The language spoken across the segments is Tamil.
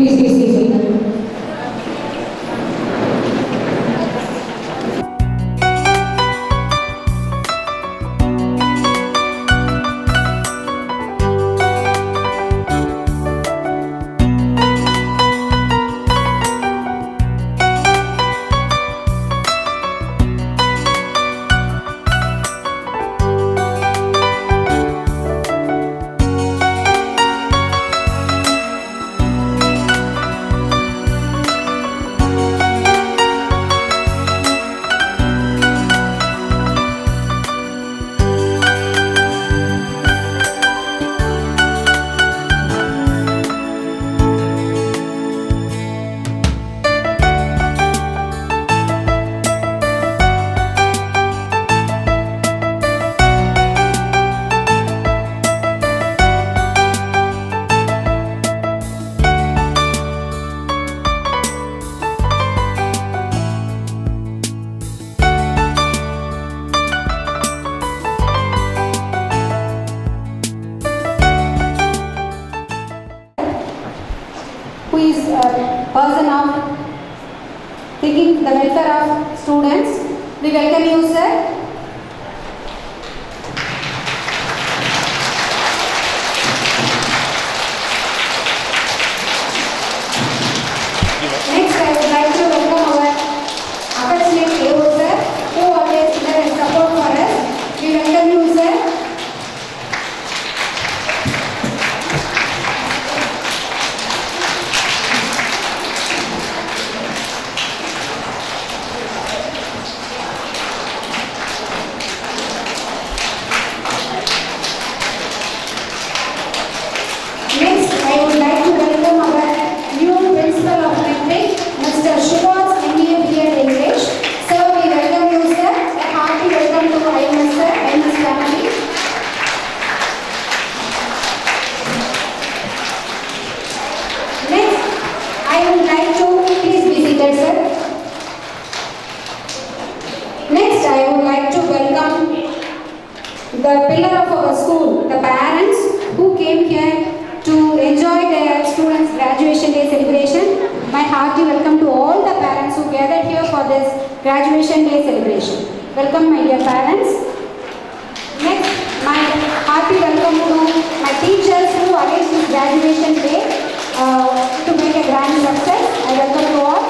Please be seated. Who is a person of thinking the welfare of students. We welcome you, sir. Next, I would like to welcome our affectionate AO, sir, who always there and support for us. We welcome you, sir. Next, I would like to welcome our new principal of Metric, Mr. Shubhas MA B.Ed English. Sir, we welcome you, sir. A hearty welcome to IMS, sir, IMS family. Next, I would like to please be seated, sir. Next, I would like to welcome the pillar of our school, the parents who came here to enjoy their students' graduation day celebration. My hearty welcome to all the parents who gathered here for this graduation day celebration. Welcome, my dear parents. Next, my hearty welcome to my teachers who arranged this graduation day to make a grand success. I welcome you all.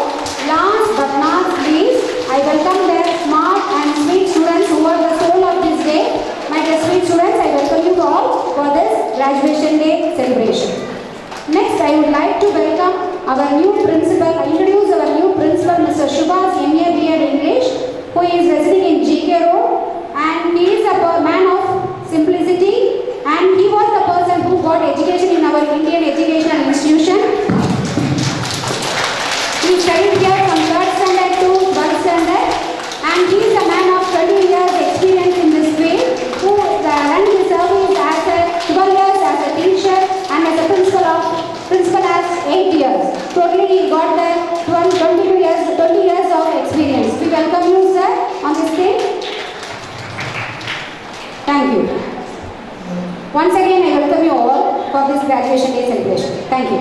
Last but not least, I welcome the smart and sweet students who are the soul of this day. My dear sweet students, I welcome you all for this graduation day celebration. Next, I would like to welcome our new principal, introduce our new principal, Mr. Shubhas MA B.Ed English, who is residing in GK Road, and he is a man of simplicity, and he was the person who got education in our Indian educational institution. He studied here from 3rd standard to 12th standard, and he is a man of 20 years experience in this field, who ran his service as 12 years as a teacher and as a principal as 8 years. Totally he got the 20 years of experience. We welcome you, sir, on this day. Thank you. Once again, I welcome you all for this graduation day celebration. Thank you.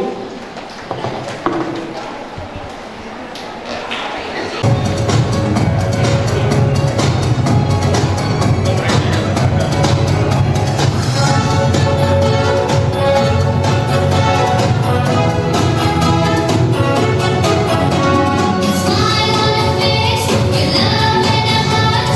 Smile on her face, your love in her heart.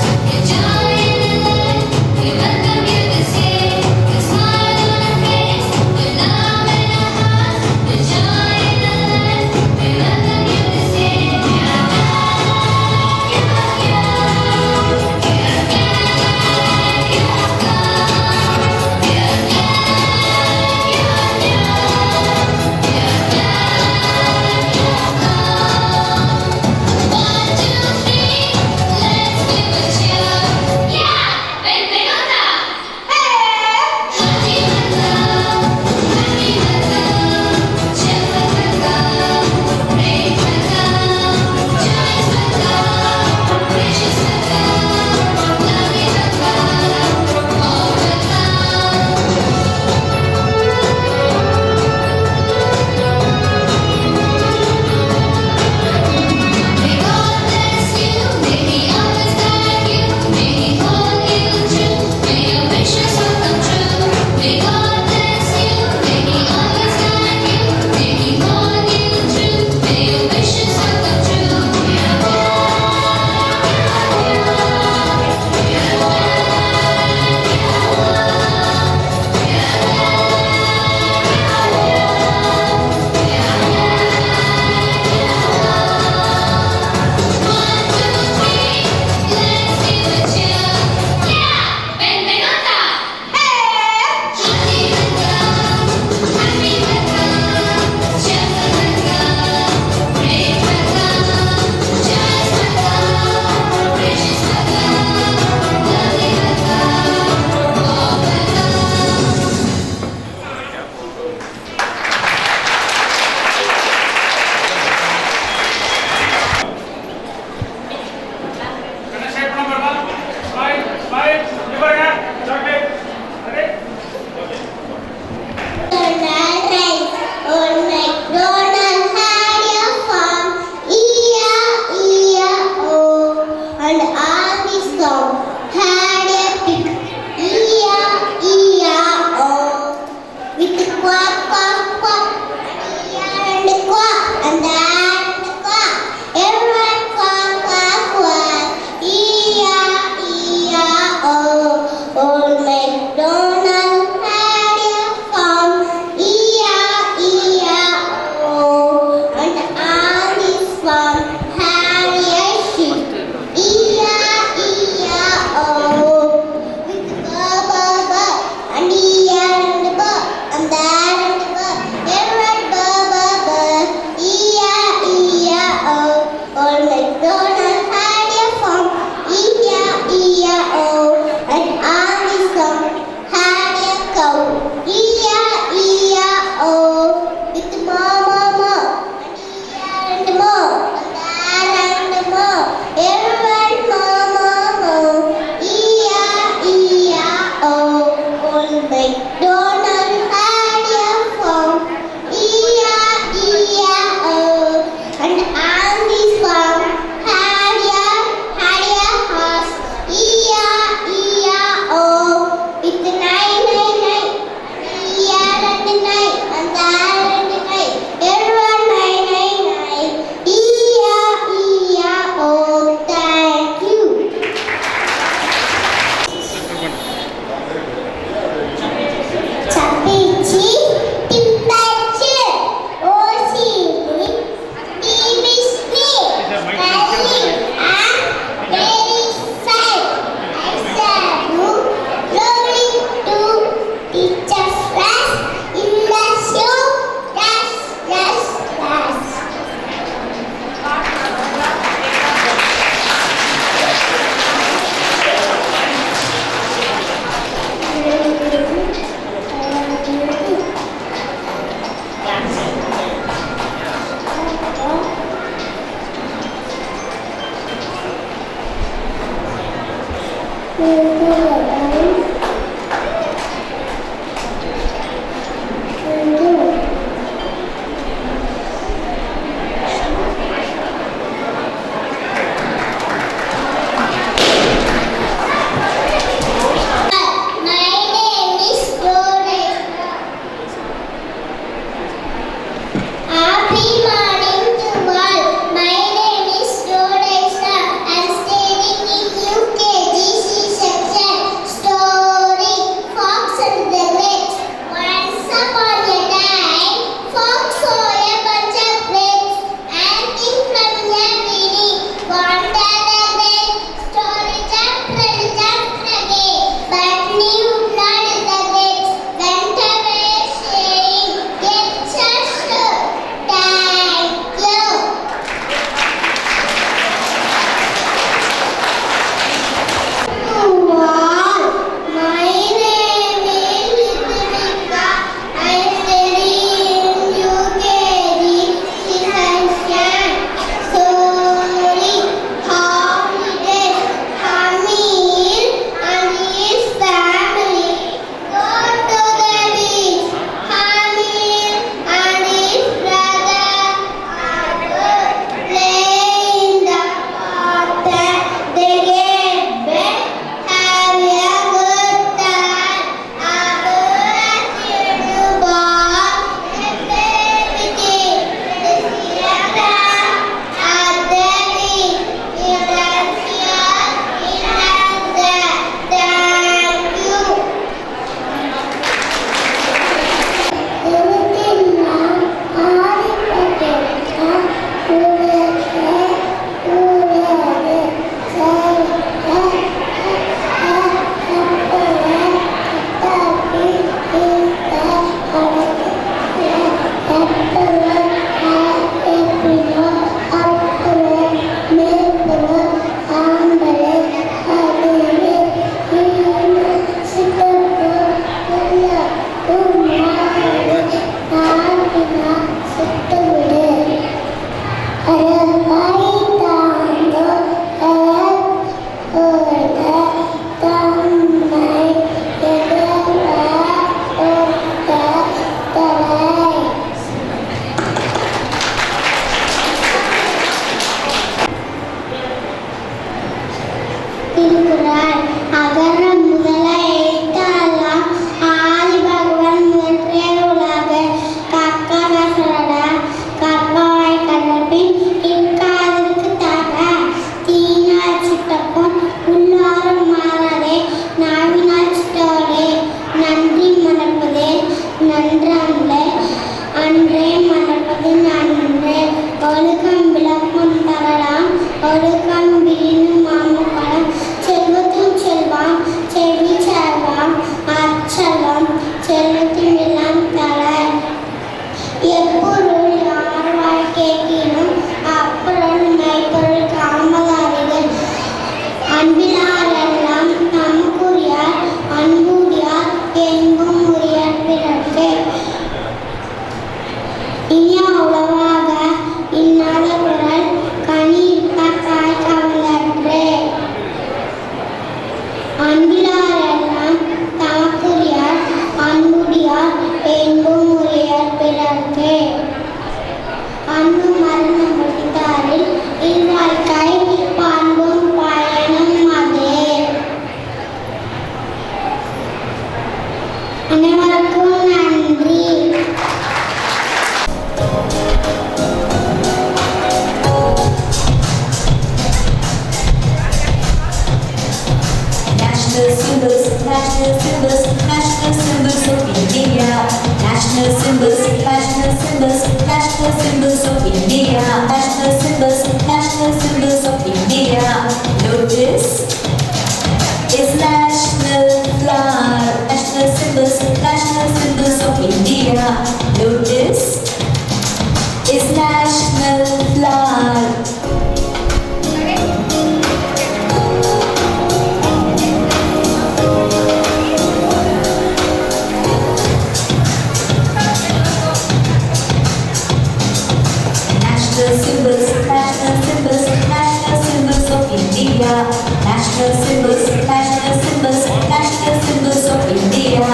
National symbols of India. India. National symbols, national symbols, national symbols of India.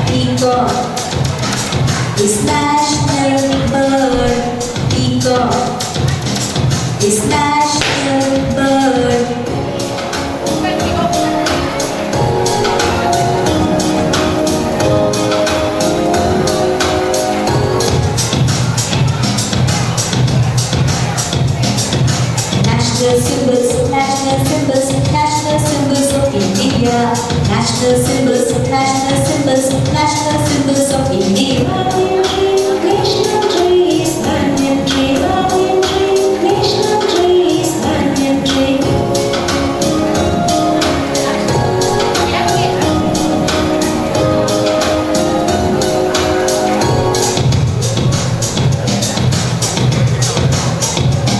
Peacock is national bird. Peacock is national bird. National symbols, national symbols, national symbols of India. National symbols, national symbols, national symbols of India. National tree is banyan tree. National tree is banyan tree.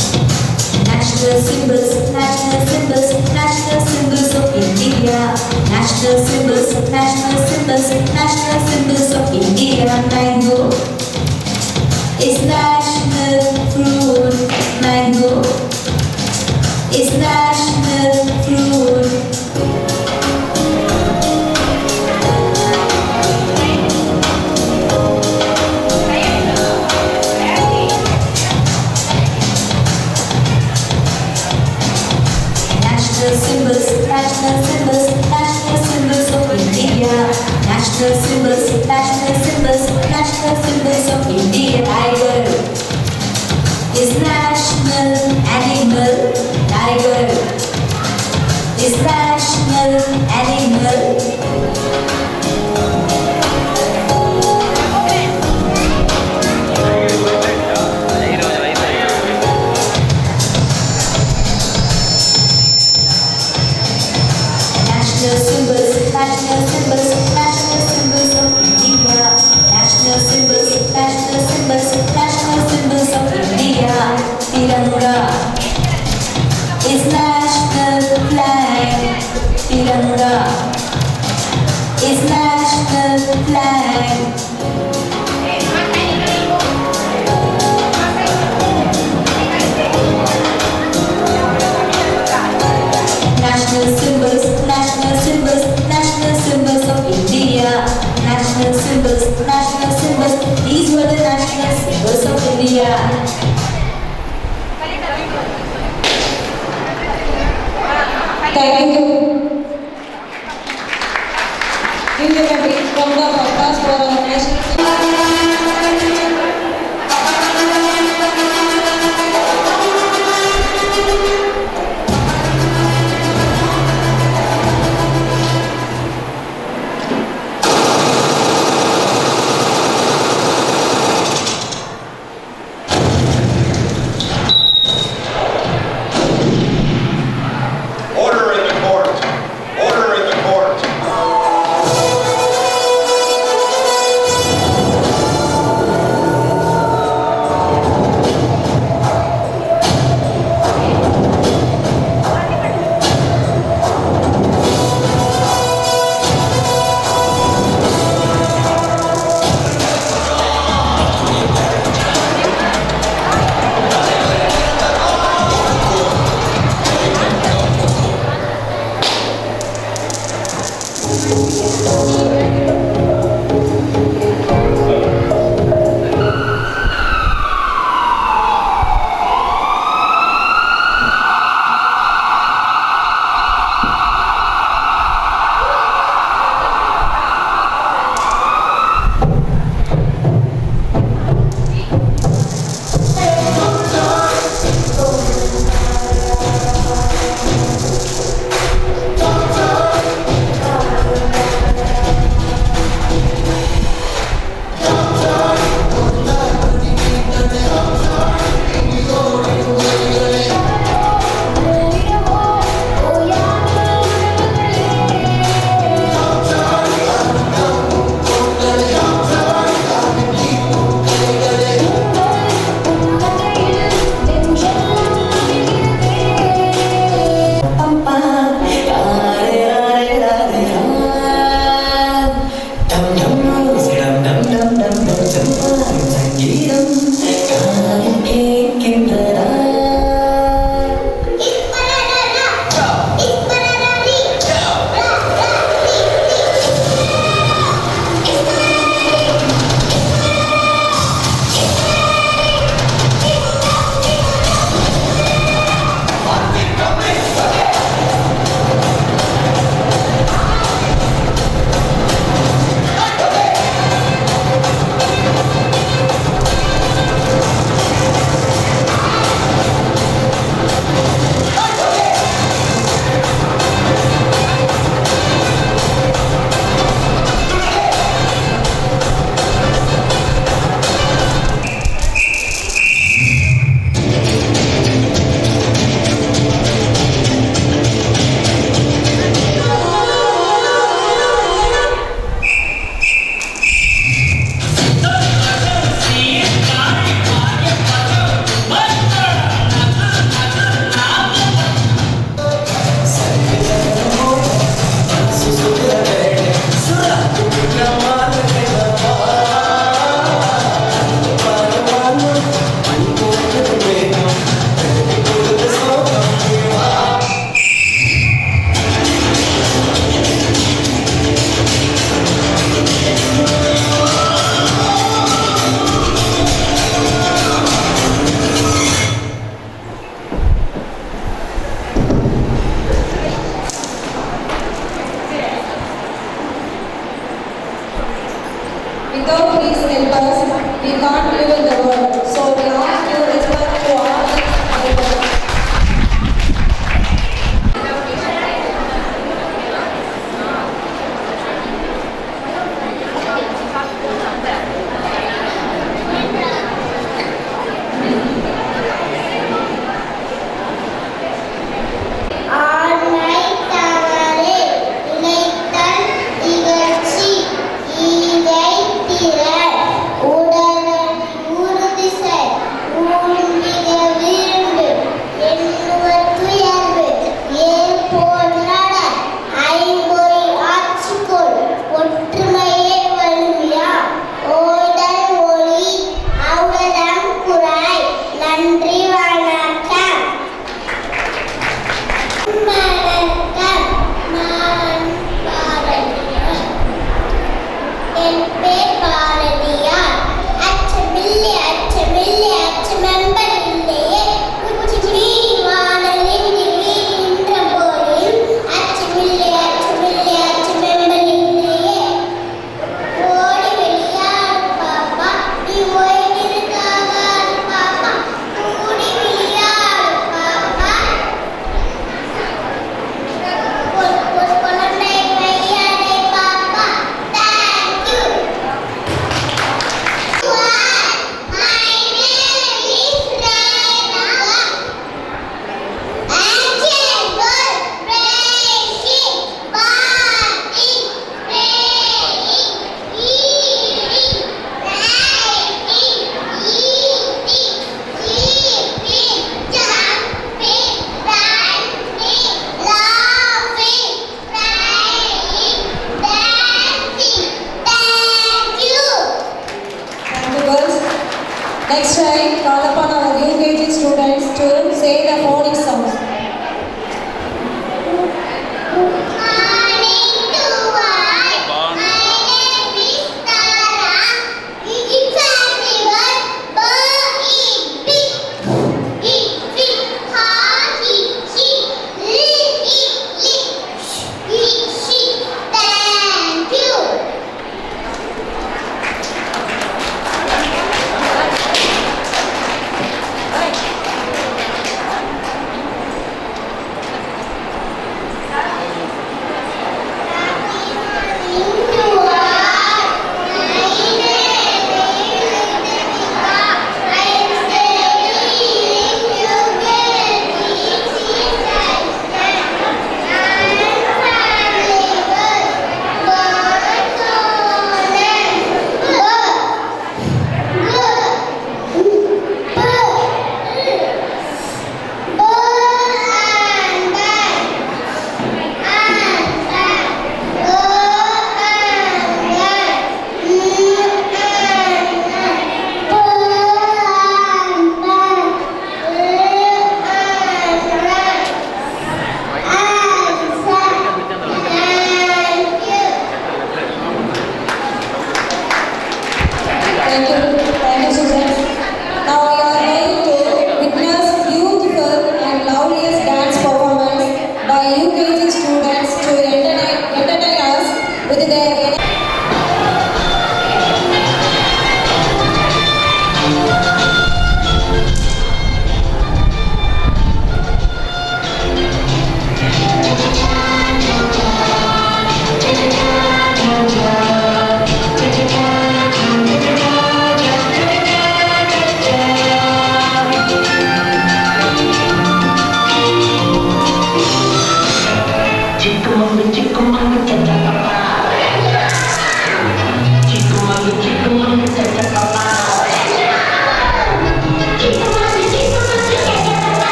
National symbols, national symbols, national symbols of India. National symbols, national symbols, national symbols of India. Mango is national fruit. Mango is national fruit. National symbols, national symbols, national symbols of India. National symbols, national symbols, national symbols of India. Tiger is national animal. Tiger is national animal. National symbols, national symbols, national symbols of India. National symbols, national symbols, national symbols of India. Tiranga is national flag. Tiranga is national flag. National symbols, national symbols, national symbols of India. National symbols, national symbols. These were the national symbols of India. Thank you. Give them a big round of applause for our national Order in the court. Order in the court. I call upon our UKG students to say the phonic sounds.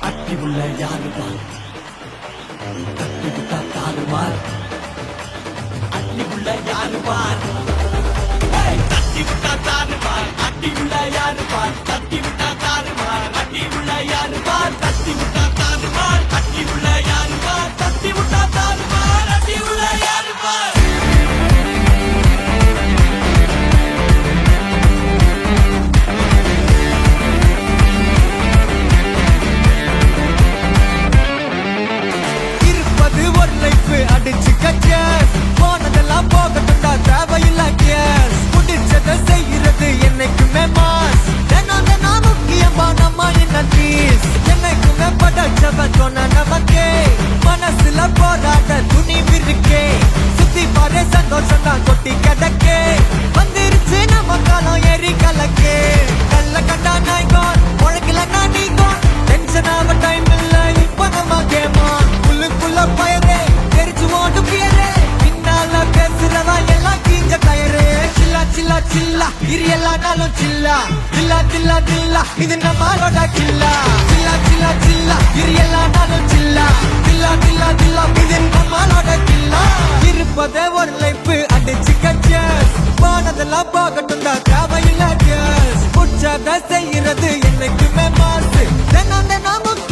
அட்டி உள்ள யாரு பார் தட்டி விட்டா தாறு மார் அட்டி உள்ள யாரு பார் தட்டி விட்டா தாறு மார் அட்டி உள்ள யாரு பார் தட்டி விட்டா தாறு மார் அட்டி உள்ள யாரு பார் தட்டி விட்டா தாறு மார் அட்டி உள்ள யாரு பார் தட்டி விட்டா தாறு மார் அட்டி உள்ள யாரு பார் அடிச்சு கச்சேஸ் போனதெல்லாம் போகட்டும்டா தேவையில்ல கேஸ் முடிச்சதை செய்யறது என்னைக்குமே மாஸ் தினம் முக்கியமா நம்ம என்ன பீஸ் என்னைக்குமே படைச்சவன் சொன்ன நமக்கே மனசுல போராட துணிவு இருக்கே சுத்தி பாரு சந்தோஷம் தான் கொட்டி கிடக்கே வந்துருச்சு நம்ம காலம் ஏறி கலக்கே கல்ல கண்டா நாய்கோன் உழைக்கலன்னா நீங்கோன் டென்ஷன் ஆக டைம் இல்ல இப்ப நம்ம கேமா புல்லுக்குள்ள பயரே பின்னால பேசுறதா எல்லாம் கீஞ்ச டயரு சில்லா சில்லா சில்லா இது எல்லானாலும் சில்லா சில்லா சில்லா சில்லா இது நம்மளோட கில்லா சில்லா சில்லா சில்லா இது எல்லானாலும் சில்லா சில்லா சில்லா சில்லா இது நம்மளோட கில்லா இருப்பதே ஒரு லைஃப் அடிச்சு கச்சேஸ் போனதெல்லாம் போகட்டும் தான் தேவையில்ல கேஸ் புடிச்சத செய்யறது என்னைக்குமே மாசு தினம் முக்கியமா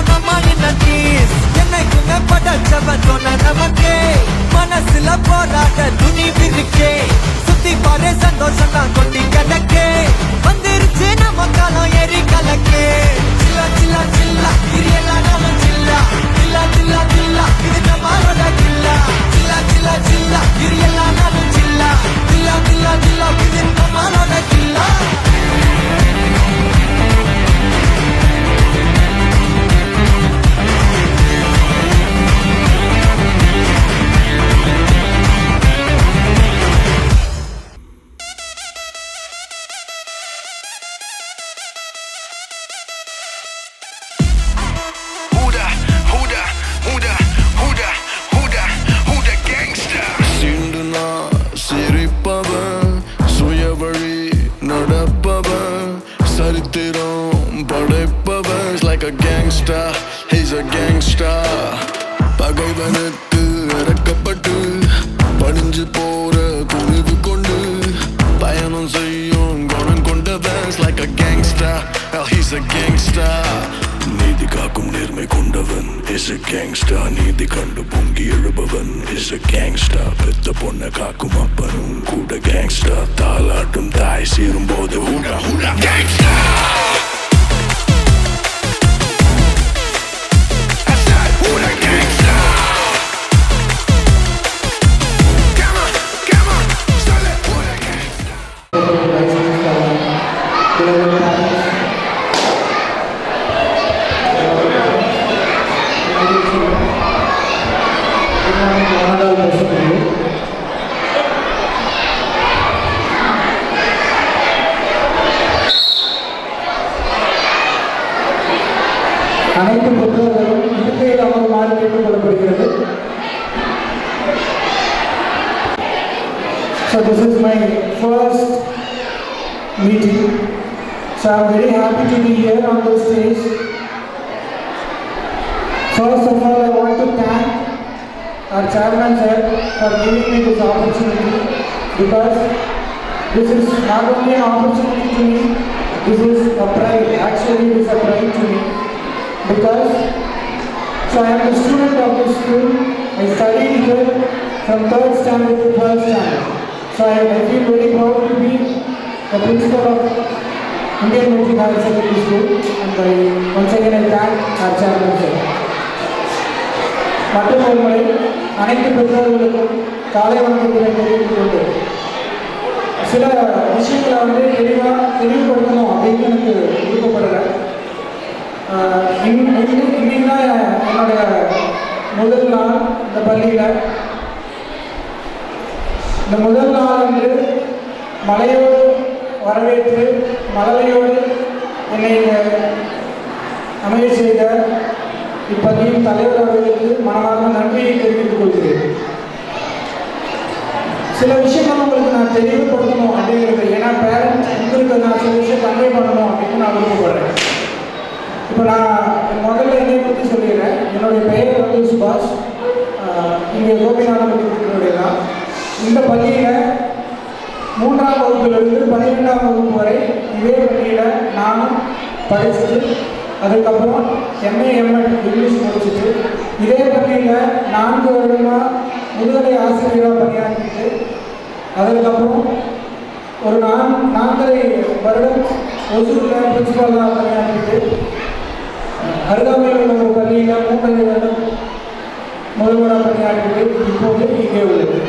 நம்ம இந்த பீஸ் மனசுல போராட்ட துணிவு இருக்கே சுத்தி பாரு சந்தோஷம் தான் கொட்டி கிடக்கே வந்துருச்சு நம்ம காலம் ஏறி கலக்கே சில்லா சில்லா சில்லா இது எல்லானாலும் சில்லா சில்லா சில்லா சில்லா இது நம்மளோட கில்லா சில்லா சில்லா சில்லா இது எல்லானாலும் சில்லா சில்லா சில்லா சில்லா இது நம்மளோட கில்லா Like a gangster, he's a gangster. பகைவனுக்கு இறக்கப்பட்டு படிஞ்சு போற துணிவு கொண்டு பயணம் செய்யும் குணம் கொண்டவன். Like a gangster, well he's a gangster. நீதி காக்கும் நேர்மை கொண்டவன் is a gangster. நீதி கண்டு பொங்கி எழுபவன் is a gangster. பெத்த பொண்ணை காக்கும் அப்பனும் கூட gangster. தாலாட்டும் தாய் சீரும் போது ஹூடா ஹூடா gangster. அனைத்து புத்தகங்களும் இருக்கையில் அமருமாறு கேட்டுக் கொள்ளப்படுகிறது. So this is my first meeting. So I'm very happy to be here on the stage. First of all, I want to thank our chairman sir for giving me this opportunity, because this is not only an opportunity to me, this is a pride. Actually, it is a pride to me, because so I am a student of this school. I studied here from 3rd standard to 12th standard. So I feel very proud to be the principal of Indian Military Higher Secondary School, and once again I thank our chairman sir. மற்றும் ஒரு முறை அனைத்து பெற்றோர்களுக்கும் காலை வணக்கத்தை தெரிவித்துக் கொண்டு சில விஷயங்களை தெளிவுபடுத்தணும் அப்படின்னு எனக்கு விருப்பப்படுறேன். இன்னைக்கு தான் என்னுடைய முதல் நாள் இந்த பள்ளியில். இந்த முதல் நாள் வந்து மலையோடு வரவேற்று மலரையோடு என்னை அமைய செய்த இப்பள்ளியின் தலைவர் அவர்களுக்கு மனமார்ந்த நன்றியை தெரிவித்துக் கொள்கிறேன். சில விஷயங்கள் உங்களுக்கு நான் தெளிவுபடுத்தணும் அப்படிங்கிறது, ஏன்னா பேரண்ட்ஸ் உங்களுக்கு நான் சில விஷயம் கன்வே பண்ணணும் அப்படின்னு நான் விருப்பப்படுறேன். இப்போ நான் முதல்ல என்னை பற்றி சொல்லிடுறேன். என்னுடைய பெயர் வந்து சுபாஷ். இங்கே கோபிநாதன் பள்ளியினுடைய தான். இந்த பள்ளியில் 3ஆம் வகுப்பிலிருந்து 12ஆம் வகுப்பு வரை இதே பள்ளியில் நானும் படிச்சுட்டு, அதுக்கப்புறம் MA ML இங்கிலீஷ் முடிச்சுட்டு இதே பள்ளியில் 4 வருடமாக முதுகலை ஆசிரியராக பணியாற்றிட்டு, அதுக்கப்புறம் ஒரு 4.5 வருடம் ஒசூரில் பிரின்சிபாலாக பணியாற்றிட்டு, அருகாமையில் உள்ள ஒரு பள்ளியில் 3.5 வருடம் முதல்வராக பணியாற்றிட்டு இப்போது இங்கே உள்ளது.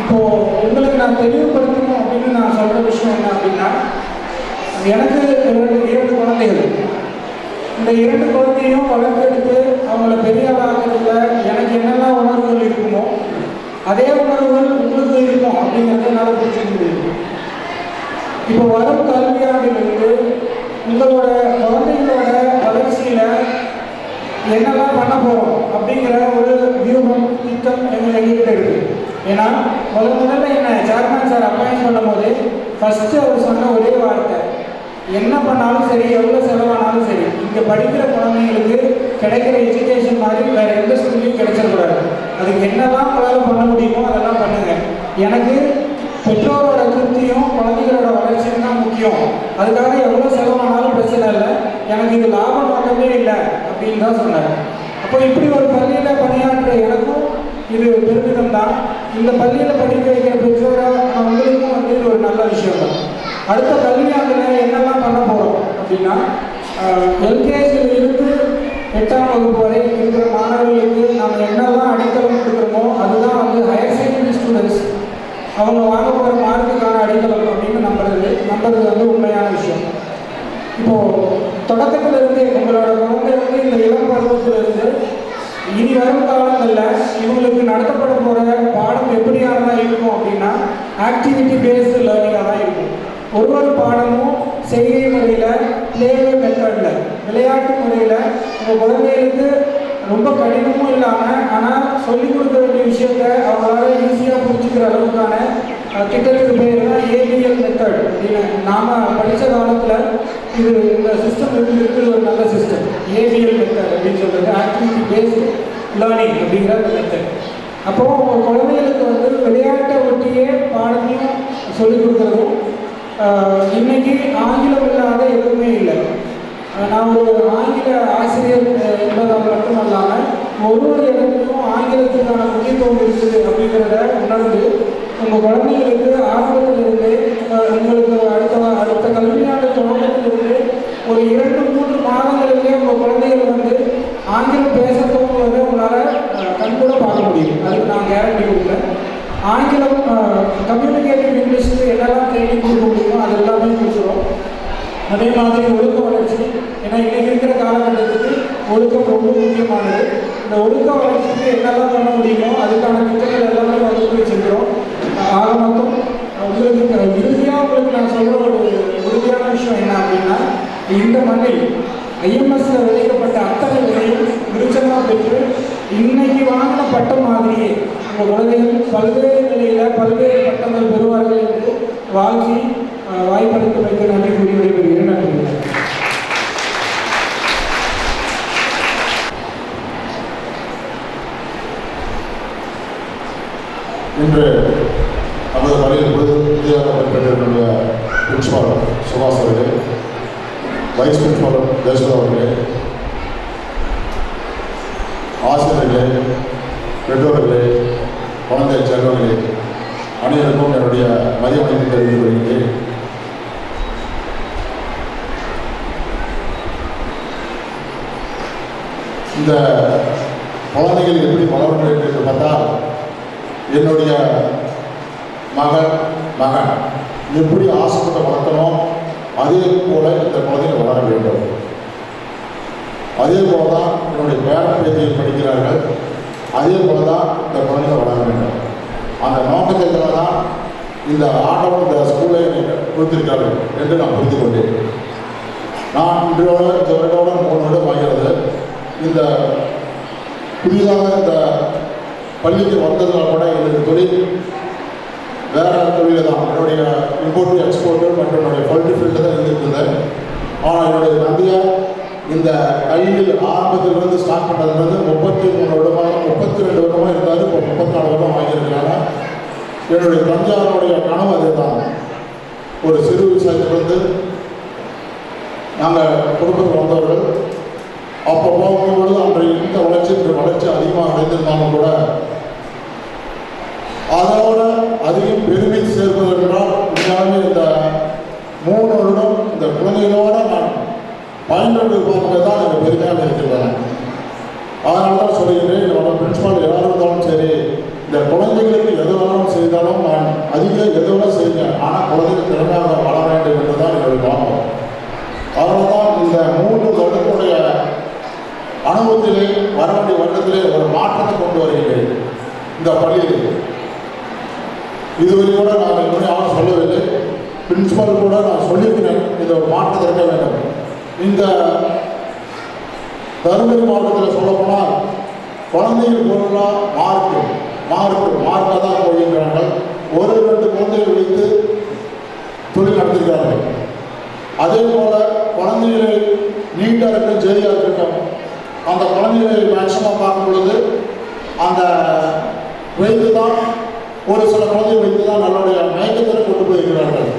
இப்போது உங்களுக்கு நான் தெளிவுபடுத்தணும் அப்படின்னு நான் சொல்கிற விஷயம் என்ன அப்படின்னா, எனக்கு 2 குழந்தைகள். இந்த 2 குழந்தையும் வளர்த்தெடுத்து அவங்கள பெரிய ஆகிறதுல எனக்கு என்னெல்லாம் உணர்வுகள் இருக்குமோ அதே உணர்வுகள் உங்களுக்கு இருக்கும் அப்படிங்கிறத என்னால் புரிஞ்சுக்க முடியும். இப்போ வரும் கல்வியாண்டிலிருந்து உங்களோட குழந்தைங்களோட வளர்ச்சியில் என்னெல்லாம் பண்ண போகிறோம் அப்படிங்கிற ஒரு வியூகம் திட்டம் எங்ககிட்ட இருக்குது. ஏன்னா முதல்ல என்ன சேர்மன் சார் அப்பாயின்ட் பண்ணும் போது ஃபஸ்ட்டு அவர் சொன்ன ஒரே வார்த்தை, என்ன பண்ணாலும் சரி, எவ்வளோ செலவானாலும் சரி, இங்கே படிக்கிற குழந்தைங்களுக்கு கிடைக்கிற எஜுகேஷன் மாதிரி வேறு எந்த ஸ்கூல்லையும் கிடைச்சிடக்கூடாது. அதுக்கு என்னெல்லாம் உங்களால் பண்ண முடியுமோ அதெல்லாம் பண்ணுங்கள். எனக்கு பெற்றோரோட திருப்தியும் குழந்தைகளோட வளர்ச்சியும் தான் முக்கியம். அதுக்காக எவ்வளோ செலவானாலும் பிரச்சனை இல்லை, எனக்கு இது லாபம் நோக்கமே இல்லை அப்படின்னு தான் சொன்னார். அப்போ இப்படி ஒரு பள்ளியில் பணியாற்ற எனக்கும் இது பெருமிதம் தான். இந்த பள்ளியில் படிக்க வைக்கிற பெற்றோராக உங்களுக்கும் வந்து இது ஒரு நல்ல விஷயம் தான். அடுத்த கல்வியாண்டில் என்னெல்லாம் பண்ண போகிறோம் அப்படின்னா, எல்கேஜியில் இருந்து 8ஆம் வகுப்பு வரை இருக்கிற மாணவர்களுக்கு நம்ம என்னெல்லாம் அடித்தளம் கொடுக்குறோமோ அதுதான் வந்து ஹையர் செகண்டரி ஸ்டூடெண்ட்ஸ் அவங்க வாங்க போகிற மார்க்குக்கான அடித்தளம் அப்படின்னு நம்புறது வந்து உண்மையான விஷயம். இப்போது தொடக்கத்திலிருந்து உங்களோட குழந்தை வந்து இந்த இளம் பருவத்திலிருந்து இனி வரும் காலங்களில் இவங்களுக்கு நடத்தப்பட போகிற பாடம் எப்படியானதாக இருக்கும் அப்படின்னா, ஆக்டிவிட்டி பேஸ்டு லேர்னிங்காக தான் இருக்கும். ஒவ்வொரு பாடமும் செய்கை முறையில், பிளேவே மெத்தடில், விளையாட்டு முறையில் உங்கள் குழந்தைகளுக்கு ரொம்ப கடினமும் இல்லாமல் ஆனால் சொல்லிக் கொடுக்க வேண்டிய விஷயத்த அவங்களால ஈஸியாக புரிஞ்சுக்கிற அளவுக்கான திட்டத்துக்கு பேர் தான் ABL மெத்தட் அப்படின்னு. நாம் படித்த காலத்தில் இந்த சிஸ்டம் இருக்கிறது ஒரு நல்ல சிஸ்டம். ABL மெத்தட் அப்படின்னு சொல்கிறது ஆக்டிவிட்டி பேஸ்டு லேர்னிங் அப்படிங்கிற அந்த மெத்தட். அப்போது உங்கள் குழந்தைகளுக்கு வந்து விளையாட்டை ஒட்டியே பாடத்தையும் சொல்லிக் கொடுக்குறதும், இன்றைக்கி ஆங்கிலம் இல்லாத எதுவுமே இல்லை. நான் ஒரு ஆங்கில ஆசிரியர் என்பதால் மட்டும் அல்லாமல் ஒவ்வொரு இடத்துலையும் ஆங்கிலத்துக்கான முக்கியத்துவம் இருக்குது அப்படிங்கிறத உணர்ந்து உங்கள் குழந்தைகளுக்கு ஆரம்பத்திலிருந்து உங்களுக்கு அடுத்த கல்வியாண்டு தொடக்கத்திலிருந்து ஒரு 2-3 மாதங்களிலே உங்கள் குழந்தைகள் வந்து ஆங்கிலம் பேசத்தோங்கிறத உங்களால் கண்கூட பார்க்க முடியும். அதுக்கு நான் கேரண்டி கொடுக்குறேன். ஆங்கிலம் கம்யூனிகேட்டிவ் இங்கிலீஷுக்கு என்னெல்லாம் ட்ரைனிங் கொடுக்க முடியுமோ அது எல்லாமே கொடுக்குறோம். அதே மாதிரி ஒழுக்க வளர்ச்சி, ஏன்னா இன்றைக்கி இருக்கிற காலகட்டத்துக்கு ஒழுக்கம் ரொம்ப முக்கியமானது. இந்த ஒழுக்க வளர்ச்சிக்கு என்னெல்லாம் பண்ண முடியுமோ அதுக்கான திட்டங்கள் எல்லாமே வகுப்பு வச்சுருக்கிறோம். ஆக மொத்தம் உங்களுக்கு இறுதியாக உங்களுக்கு நான் சொல்கிற ஒரு உறுதியான விஷயம் என்ன அப்படின்னா, இந்த மண்ணில் IMSல விளைக்கப்பட்ட அத்தனை விலையும் விருச்சமாக பெற்று இன்னைக்கு வாங்கின பட்டம் மாதிரியே உங்கள் குழந்தைகள் பல்வேறு நிலையில் பல்வேறு பட்டங்கள் பெறுவார்கள் என்று வாழ்த்தி வாய்ப்பளித்து வைக்க நன்றி கூறி விடைபெறுகிறேன். நன்றி. இன்று நமது பள்ளியில் புதிதாக பெற்றிருக்கின்ற பிரின்சிபால் சுபாஷ் அவர்களே, வைஸ் பிரின்சிபால் ஜெயசுதா அவர்களே, ஆசிரியர்களே, பெற்றோர்களே, குழந்தை செல்வங்களே, அனைவருக்கும் என்னுடைய மதிய வணக்கத்தை தெரிவித்து வருகிறேன். இந்த குழந்தைகள் எப்படி வளர வேண்டும் என்று பார்த்தால், என்னுடைய மகன் எப்படி ஆசைப்பட்டு வளர்க்கணும், அதே போல இந்த குழந்தைகள் வளர வேண்டும். அதே போல தான் என்னுடைய பேரன் பேத்தியை படிக்கிறார்கள், அதே போல தான் இந்த குழந்தைகள் வளர வேண்டும். அந்த நோக்கத்திற்காக தான் இந்த ஆண்டவன் இந்த ஸ்கூலை கொடுத்திருக்கிறார்கள் என்று நான் புரிந்து கொண்டேன். நான் இன்றோட இந்த வருடோட 3 வருடம் ஆகிறது. இந்த புதிதாக இந்த பள்ளிக்கு வந்ததுனால கூட என்னுடைய தொழில் வேறு தொழில் தான். என்னுடைய இம்போர்ட் எக்ஸ்போர்ட்டு மற்றும் என்னுடைய பல்டி ஃபீல்டு தான் இருந்திருந்தேன். ஆனால் என்னுடைய தந்தையார் இந்த கல்வியில் ஆரம்பத்திலிருந்து ஸ்டார்ட் பண்ணதுலேருந்து 33 வருடமாக 32 வருடமாக இருந்தார். இப்போ 34 வருடம் ஆகியிருக்கிறாங்க. என்னுடைய தந்தையாருடைய கனவு அதே தான். ஒரு சிறு விவசாயத்திலிருந்து நாங்கள் குடும்பத்தில் வந்தவர்கள். அப்போ போகும்பொழுது அன்றைய இந்த வளர்ச்சி அதிகமாக அடைந்திருந்தாலும் கூட அதோட அதிகம் பெருமை சேர்ப்பதென்றால் உண்மையாகவே இந்த 3 வருடம் இந்த குழந்தைகளோடு நான் பயன்பெற்று பார்ப்பது தான் எனக்கு பெருமையாக இருக்கின்றன. அதனால தான் சொல்லுகிறேன், என்னோட பிரின்சிபால் யாரும் இருந்தாலும் சரி, இந்த குழந்தைகளுக்கு எது வேணாலும் செய்தாலும் நான் அதிக எதுவோ செய்யுங்க, ஆனால் குழந்தைகள் திறமையாக வளர வேண்டும் என்று தான் என்னுடைய நோக்கம். அதனால தான் இந்த 3 வருடத்துடைய அனுபவத்திலே வர வேண்டிய வருடத்திலே ஒரு மாற்றத்தை கொண்டு வருகிறேன் இந்த பள்ளியில். இதுவரை கூட நான் இன்னும் யாரும் சொல்லவில்லை. பிரின்சிபால் கூட நான் சொல்லியிருக்கிறேன், இந்த ஒரு மாற்றத்தை இருக்க வேண்டும். இந்த தருமபுரி மாவட்டத்தில் சொல்லப்போனால் குழந்தைகள் பொருளாக மார்க்காக தான் போயிருக்கிறார்கள். 1-2 குழந்தைகள் வைத்து தொழில் நடத்திருக்கிறார்கள். அதே போல குழந்தைகளை நீட்டாக இருக்கட்டும், ஜெரியாக இருக்கட்டும், அந்த குழந்தைகளை மேக்சிமம் பார்க்கும் பொழுது அந்த வைத்து தான் ஒரு சில குழந்தை வைத்து தான் நம்மளுடைய மயக்கத்தில் கொண்டு போயிருக்கிறார்கள்.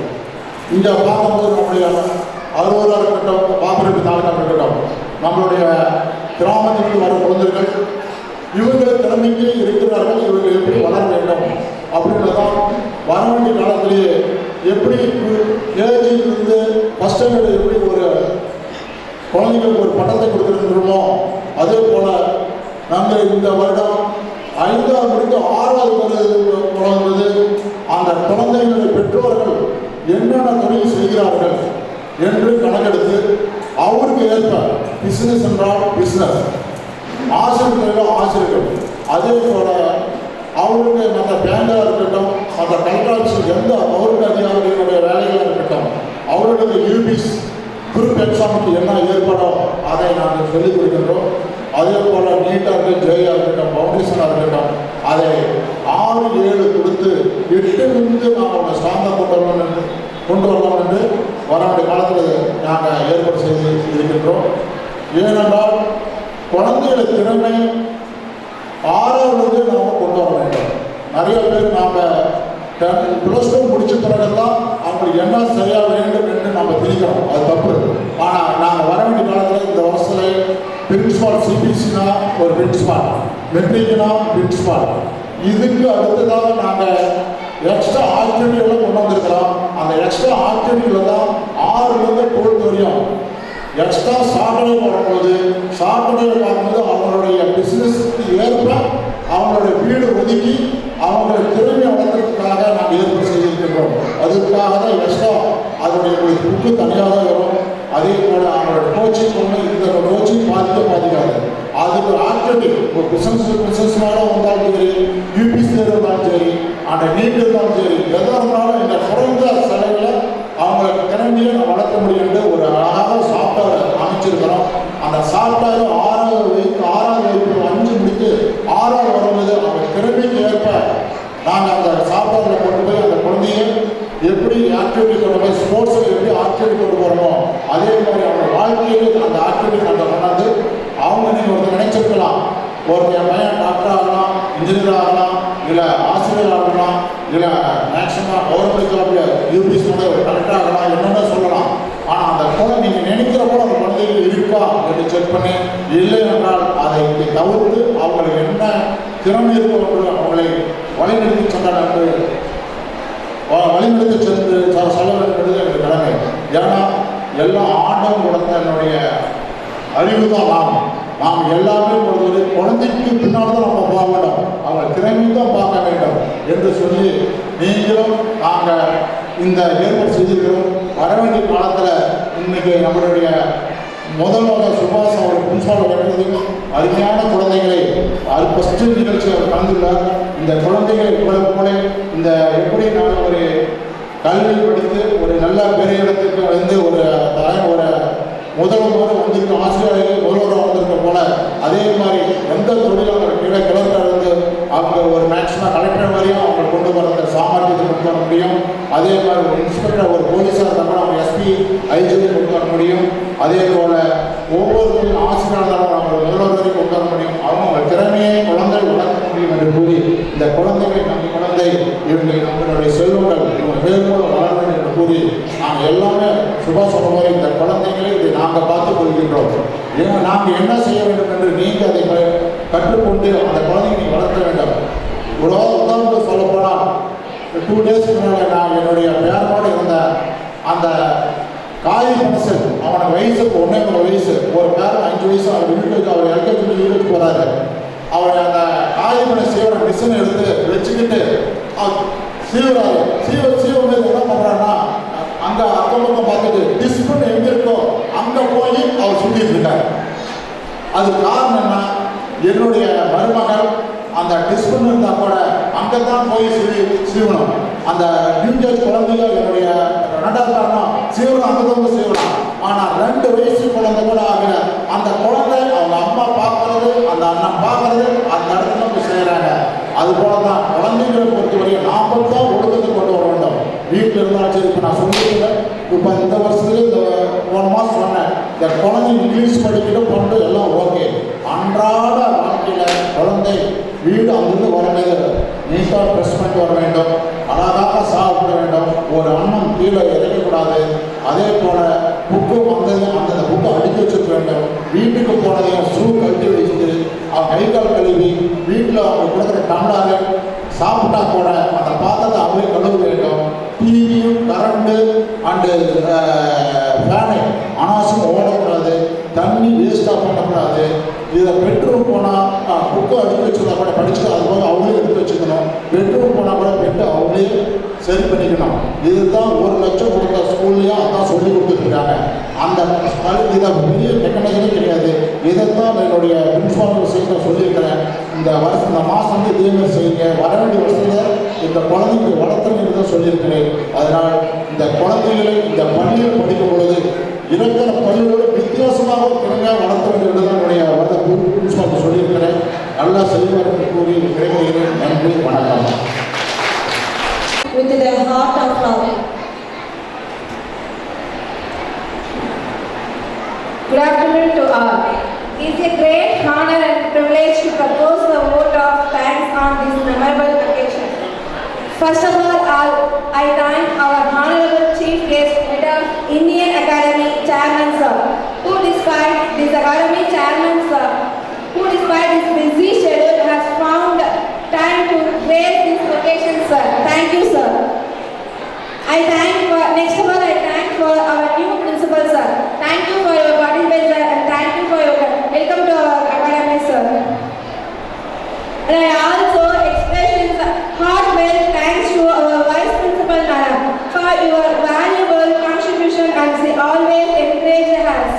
இங்கே பார்க்கும்போது நம்முடைய அறுவராக இருக்கட்டும், பாப்பரப்பி தாலுக்கா இருக்கட்டும், நம்மளுடைய கிராமத்திலிருந்து வர குழந்தைகள் இவர்கள் திறமைக்கு இருக்கிறார்கள். இவர்கள் எப்படி வளர வேண்டும் அப்படின்றதான் வர வேண்டிய காலத்திலேயே எப்படி ஏஜிலிருந்து ஃபஸ்ட் ஸ்டாண்டர்டு எப்படி ஒரு குழந்தைகளுக்கு ஒரு பட்டத்தை கொடுத்துருக்கிறோமோ அதே போல நாங்கள் இந்த வருடம் 5ஆவது முடிந்து 6வது குழந்தை அந்த குழந்தைகளுடைய பெற்றோர்கள் என்னென்ன தொழில் செய்கிறார்கள் என்று கணக்கெடுத்து அவருக்கு ஏற்ப பிஸ்னஸ் என்றால் பிஸ்னஸ், ஆசிரியர்கள் ஆசிரியர்கள், அதே போல அவருக்கு மற்ற பேங்காக இருக்கட்டும், மற்ற கல்ட்ராட்சி எந்த கவர்மெண்ட் அதிகாரிகளுடைய வேலைகளாக இருக்கட்டும், அவர்களுக்கு யூபிஸ் குரூப் எக்ஸாமுக்கு என்ன ஏற்பாடோ அதை நாங்கள் சொல்லிக் கொடுக்கின்றோம். அதே போல் நீட்டாக இருக்கட்டும், ஜெயாக இருக்கட்டும், ஃபவுண்டேஷனாக இருக்கட்டும், அதை 6-7 கொடுத்து 8 நாங்கள் ஸ்ட்ராங்காக கொண்டு வரலாம் என்று வராண்டிய காலத்தில் நாங்கள் ஏற்பாடு செய்து இருக்கின்றோம். ஏனென்றால் குழந்தைகளை திறமை 6வது நாம் கொண்டு வர வேண்டும். நிறைய பேர் நாம் +2 முடிச்ச பிறகுதான் அவங்களுக்கு என்ன சரியாக வேண்டும் என்று நம்ம திணிக்கிறோம், அது தப்பு. ஆனால் நாங்கள் வர வேண்டிய காலத்தில் இந்த வருஷத்தில் பிரின்சிபால் சிபிஎஸ்சினா ஒரு பிரின்சிபால், மெட்ரிக்னா பிரின்சிபால், இதுக்கு அடுத்ததாக நாங்கள் எக்ஸ்ட்ரா ஆக்டிவிட்டிகளை கொண்டு வந்திருக்கிறோம். அந்த எக்ஸ்ட்ரா ஆக்டிவிட்டியில் தான் 6லேருந்து 12 வரையும் எக்ஸ்ட்ரா சாட்டர்டே வரும்போது சாட்டர்டே பார்க்கும்போது அவங்களுடைய பிஸ்னஸுக்கு ஏற்ப அவங்களுடைய வீடு ஒதுக்கி அவங்களுடைய திறமையை வளர்த்துறதுக்காக நாங்கள் ஏற்பாடு செய்திருக்கின்றோம். அதுக்காக தான் எக்ஸ்ட்ரா அதனுடைய புக்கு தனியாக தான் வரும். அதே போல் அவங்களோட கோச்சிங் ஒன்று இந்த கோச்சிங் பாதிக்காது. அதுக்கு ஒரு ஆக்டிவிட்டி ஒரு பிஸ்னஸ்னால வந்தாலும் சரி, யூபிசி இருந்தாலும் சரி, அந்த நீட் இருந்தாலும் சரி, எதாக இருந்தாலும் இந்த குறைந்த செலவில் அவங்களுக்கு திறமையை வளர்க்க முடியும். ஒரு அழகாக சாஃப்ட்வேர் அமைச்சிருக்கிறோம். அந்த சாஃப்ட்வேர் 6வது வகுப்பு 5 முடித்து 6வது வரும்போது அவங்க திறமைக்கு ஏற்ப ஆக்டிவிட்டி கொண்டு போய் ஸ்போர்ட்ஸில் எப்படி ஆக்டிவிட்டி கொண்டு போகிறோமோ அதே மாதிரி அவங்க வாழ்க்கையில் அந்த ஆக்டிவிட்டி நம்ம கொண்டாந்து அவங்க நீங்கள் ஒருத்தர் நினைச்சிருக்கலாம், ஒருத்தர் பையன் டாக்டர் ஆகலாம், இன்ஜினியர் ஆகலாம், இல்லை ஆசிரியர் ஆகலாம், இல்லை மேக்ஸிமம் கவர்மெண்ட் ஜாப்ல யூபிஎஸ் கலெக்டர் ஆகலாம், என்னென்ன சொல்லலாம். ஆனால் அந்த குழந்தை நீங்கள் நினைக்கிற போல அந்த குழந்தைகள் இருக்கா என்று செக் பண்ணி இல்லை என்றால் அதை தவிர்த்து அவங்களுக்கு என்ன திறமை இருக்கும் என்று அவங்களை வழிநடத்தி சென்றார் என்று வழிநடத்தி சென்று சொல்ல வேண்டும் எனக்கு கடமை. ஏன்னா எல்லா ஆண்டும் கொடுத்த என்னுடைய அறிவு தான் நாம் எல்லாமே பொறுத்தவரை குழந்தைக்கு பின்னால் தான் நம்ம போக வேண்டும், அவங்க திறமை தான் பார்க்க வேண்டும் என்று சொல்லி நீங்களும் நாங்கள் இந்த ஏற்பாடு செய்திருக்கிறோம். வர வேண்டிய காலத்தில் இன்னைக்கு நம்மளுடைய முதல்வர் சுபாஷ் அவர் பிரின்சிபால் வருவதுக்கு அருமையான குழந்தைகளை அது ஃபஸ்ட்டு நிகழ்ச்சி அவர் கலந்துள்ளார். இந்த குழந்தைகளை போல இந்த எப்படி நான் ஒரு கல்வி படித்து ஒரு நல்ல பெரிய இடத்துக்கு வந்து ஒரு முதல்வரோடு வந்திருக்க ஆசிரியர்கள் முதல்வராக வந்திருக்க போல அதே மாதிரி எந்த தொழிலாளர் கீழே கிளர்க்காக இருந்து அவங்க ஒரு மேக்ஸிமம் கலெக்டர் வரையும் அவங்க கொண்டு வர சாமர்த்தியத்தை கொண்டு வர முடியும். அதே மாதிரி ஒரு இன்ஸ்பெக்டர் ஒரு போலீஸாக தமிழ் அவங்க எஸ்பி ஐஜியை கொண்டு வர முடியும். அதே போல் ஒவ்வொரு ஆசிரியர்களாலும் அவங்க முதல்வர் வரைக்கும் கொண்டு வர முடியும். அவங்க திறமையை குழந்தை வளர்க்க முடியும் என்று கூறி இந்த குழந்தைகளை நம்ம குழந்தை இவங்க நம்மளுடைய செல்வங்கள் இவங்க பேர் போல வளர வேண்டும் என்று கூறி நாங்கள் எல்லாமே சுபாஷ் சொன்ன மாதிரி இந்த குழந்தைகளை இதை நாங்கள் பார்த்துக் கொள்கின்றோம். ஏன்னா நாங்கள் என்ன செய்ய வேண்டும் என்று நீங்கள் அதை கற்றுக்கொண்டு அந்த குழந்தையை நீங்கள் வளர்க்க வேண்டும். உதாரணத்துக்கு சொல்ல போனால் 2 days முன்னாடி நான் என்னுடைய பேரனோடு இருந்த அந்த காய் மனுஷன் அவனுக்கு வயசுக்கு 1.5 வயசு, ஒரு பேரன் 5 வயசு, அவர் வீட்டுக்கு அவர் எல்கேஜி வீட்டுக்கு போகிறாரு. அவர் அந்த காய்மனை சீவர மிஷினை எடுத்து வச்சுக்கிட்டு சீவராரு சீவமே என்ன பண்ணுறாருன்னா அங்கே அக்கம் பக்கம் பார்த்துட்டு டிஸ்பிளின் எங்கே இருக்கோ அங்கே போய் அவர் சுற்றிட்டு இருக்காரு. அது காரணம் என்ன, என்னுடைய மருமகள் அந்த டிஸ்பிளின் இருந்தால் கூட அங்கே தான் போய் சீவனம். அந்த நியூஜேஜ் குழந்தைங்க என்னுடைய 2வது காரணம் சீவனம் அங்கே தான் சீவனம். ஆனால் 2 வயசு குழந்தை கூட ஆகல. அந்த குழந்தை அவங்க அம்மா பார்க்கறது அந்த அண்ணன் பார்க்கறது அந்த இடத்துல போய் செய்கிறாங்க. அதுபோல தான் குழந்தைங்களை பொறுத்தவரை நாம் தான் ஒழுக்கத்தை கொண்டு வர வேண்டும். வீட்டில் இருந்தாலும் சரி. இப்போ நான் சொல்லியிருக்கேன், இப்போ இந்த வருஷத்துல இந்த 1 மாதம் சொன்னேன், இந்த குழந்தை இங்கிலீஷ் படிக்கிட்டு கொண்டு எல்லாம் ஓகே. அன்றாட வாழ்க்கையில் குழந்தை வீடு அங்கிருந்து வரவேது நீட்டாக ட்ரெஸ் பண்ணிட்டு வர வேண்டும், அழகாக சாப்பிட வேண்டும், ஒரு அன்னம் கீழே இறக்கக்கூடாது. அதே போல் புக்கு வந்தது அந்த புக்கை அடுக்கி வச்சுக்க வேண்டும். வீட்டுக்கு போனதையும் ஷூ கழட்டி வச்சுட்டு அவங்க கை கால் கழுவி வீட்டில் அவங்க கொடுக்குற டம்ளாரு சாப்பிட்டா கூட அந்த பாத்திரத்தை அவரே கழுவ வேண்டும். டிவியும் கரண்ட்டு அண்டு ஃபேனை அனாவசியம் ஓடக்கூடாது, தண்ணி வேஸ்ட்டாக பண்ணக்கூடாது. இதை பெட்ரூம் போனால் புக்கு அடுத்து வச்சுருந்தா கூட படிச்சுட்டு அது போக அவங்களே எடுத்து வச்சுக்கணும். பெட்ரூம் போனால் கூட பெட்டு அவங்களே சரி பண்ணிக்கணும். இதுதான் 1 லட்சம் கொடுத்த ஸ்கூல்லையும் அதான் சொல்லி கொடுத்துட்ருக்காங்க. அந்த இதை பெரிய டெக்னாலஜியே கிடையாது. இதைத்தான் என்னுடைய பிரின்சிபால் விஷயத்தை சொல்லியிருக்கிறேன். இந்த மாதம் வந்து இதேமாதிரி செய்யுங்க, வர வேண்டிய வருஷத்தில் இந்த குழந்தைக்கு வளர்த்துன்னு தான் சொல்லியிருக்கிறேன். அதனால் இந்த குழந்தைகளை இந்த பள்ளியில் படிக்கும் பொழுது இருக்கிற பள்ளியோடு வித்தியாசமாக திறமையாக வளர்த்த வேண்டும் தான் என்னுடைய பிரின்சிபால் சொல்லியிருக்கிறேன். நல்லா செய்வார் என்று கூறி கிடைக்கிறேன். நன்றி, வணக்கம். With the heart of love. Good afternoon to all. It is a great honor and privilege to propose the vote of thanks on this memorable occasion. First of all, I thank our Honorable Chief Guest, Head of Indian Academy Chairman Sir, who despite his busy schedule has found time to grace this occasion, sir. Thank you, sir. Next of all, I thank for our new principal, sir. Thank you for your participation, sir, and thank you for your welcome to our academy, sir. And I also express heartfelt thanks to our vice principal, madam, for your valuable contribution and she always encouraged us.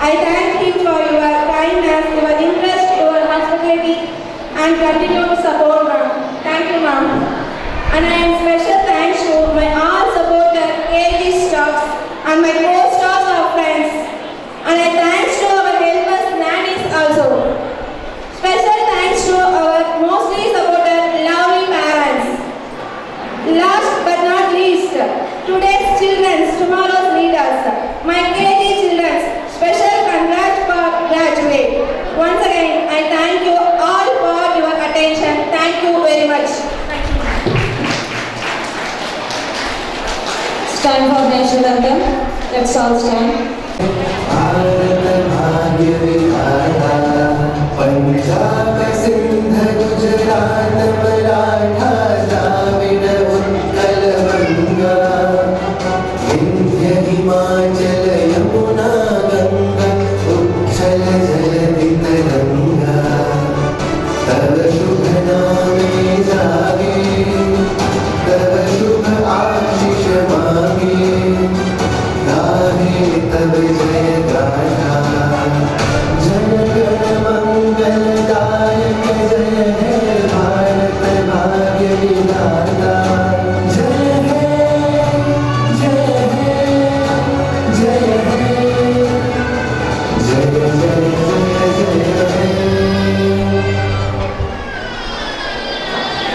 I thank him for your kindness, your interest, your hospitality, and continued support, ma'am. Thank you, ma'am. And I am special thanks to my all supporter KG staffs and my co-staffs or friends. And I thanks to our helpers, nannies also. Special thanks to our mostly supported lovely parents. Last but not least, to Today's children, tomorrow's leaders. My KG children, special congrats for graduate. Once again, I thank you all for your attention. Thank you very much. It's time for national anthem. Let's all stand. Punjab Sindh Gujarat